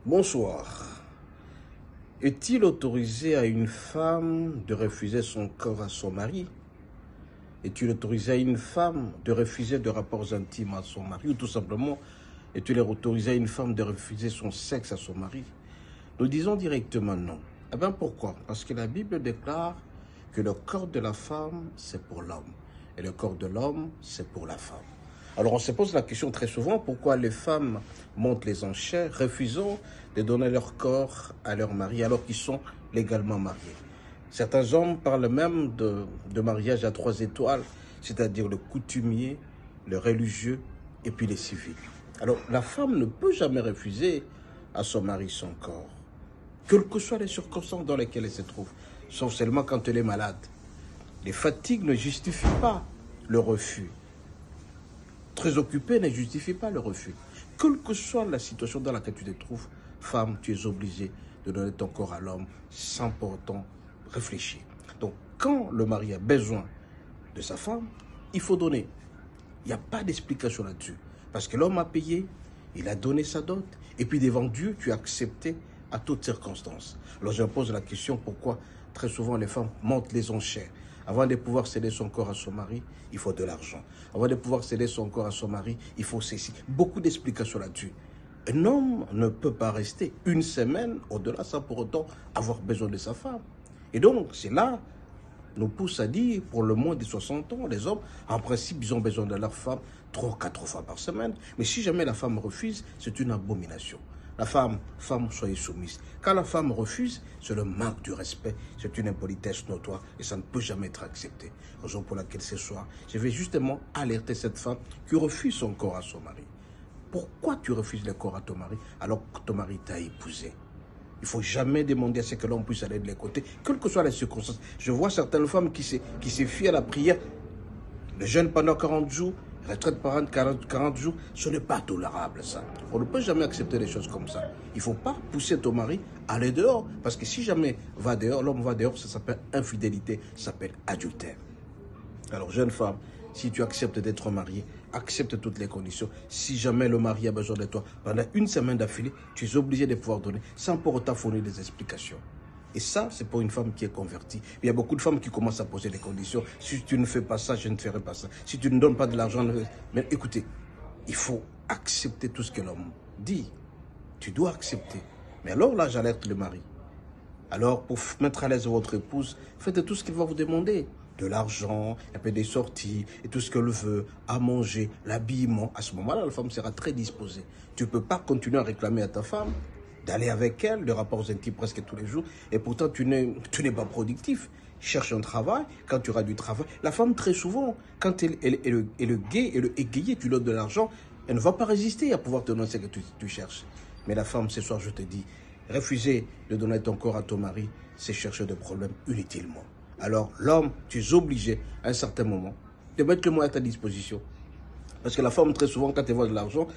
Bonsoir. Est-il autorisé à une femme de refuser son corps à son mari? Est-il autorisé à une femme de refuser de rapports intimes à son mari? Ou tout simplement, est-il autorisé à une femme de refuser son sexe à son mari? Nous disons directement non. Eh bien pourquoi? Parce que la Bible déclare que le corps de la femme, c'est pour l'homme. Et le corps de l'homme, c'est pour la femme. Alors on se pose la question très souvent, pourquoi les femmes montent les enchères, refusant de donner leur corps à leur mari alors qu'ils sont légalement mariés. Certains hommes parlent même de mariage à 3 étoiles, c'est-à-dire le coutumier, le religieux et puis les civils. Alors la femme ne peut jamais refuser à son mari son corps, quelles que soient les circonstances dans lesquelles elle se trouve, sauf seulement quand elle est malade. Les fatigues ne justifient pas le refus. Très occupé ne justifie pas le refus. Quelle que soit la situation dans laquelle tu te trouves, femme, tu es obligée de donner ton corps à l'homme sans pourtant réfléchir. Donc, quand le mari a besoin de sa femme, il faut donner. Il n'y a pas d'explication là-dessus. Parce que l'homme a payé, il a donné sa dot, et puis devant Dieu, tu as accepté à toutes circonstances. Alors, je me pose la question, pourquoi très souvent les femmes montent les enchères? Avant de pouvoir céder son corps à son mari, il faut de l'argent. Avant de pouvoir céder son corps à son mari, il faut ceci. Beaucoup d'explications là-dessus. Un homme ne peut pas rester une semaine au-delà sans pour autant avoir besoin de sa femme. Et donc, c'est là, nous pousse à dire, pour le moins de 60 ans, les hommes, en principe, ils ont besoin de leur femme 3 ou 4 fois par semaine. Mais si jamais la femme refuse, c'est une abomination. La femme, soyez soumise. Quand la femme refuse, c'est le manque du respect, c'est une impolitesse notoire et ça ne peut jamais être accepté. Raison pour laquelle ce soir, je vais justement alerter cette femme qui refuse son corps à son mari. Pourquoi tu refuses le corps à ton mari alors que ton mari t'a épousé? Il ne faut jamais demander à ce que l'homme puisse aller de les côtés, quelles que soient les circonstances. Je vois certaines femmes qui se fient à la prière, le jeûne pendant 40 jours, retraite par 40 jours, ce n'est pas tolérable ça. On ne peut jamais accepter des choses comme ça. Il ne faut pas pousser ton mari à aller dehors, parce que si jamais l'homme va dehors, ça s'appelle infidélité, ça s'appelle adultère. Alors jeune femme, si tu acceptes d'être mariée, accepte toutes les conditions. Si jamais le mari a besoin de toi, pendant une semaine d'affilée, tu es obligé de pouvoir donner, sans pour autant fournir des explications. Et ça, c'est pour une femme qui est convertie. Il y a beaucoup de femmes qui commencent à poser des conditions. Si tu ne fais pas ça, je ne ferai pas ça. Si tu ne donnes pas de l'argent... Mais écoutez, il faut accepter tout ce que l'homme dit. Tu dois accepter. Mais alors là, j'alerte le mari. Alors, pour mettre à l'aise votre épouse, faites tout ce qu'il va vous demander. De l'argent, un peu des sorties, et tout ce qu'elle veut, à manger, l'habillement. À ce moment-là, la femme sera très disposée. Tu ne peux pas continuer à réclamer à ta femme d'aller avec elle, de rapports intimes presque tous les jours, et pourtant tu n'es pas productif. Cherche un travail, quand tu auras du travail. La femme, très souvent, quand elle le guet et le égayé, tu donnes de l'argent, elle ne va pas résister à pouvoir te donner ce que tu cherches. Mais la femme, ce soir, je te dis, refuser de donner ton corps à ton mari, c'est chercher des problèmes inutilement. Alors, l'homme, tu es obligé, à un certain moment, de mettre le moyen à ta disposition. Parce que la femme, très souvent, quand elle voit de l'argent,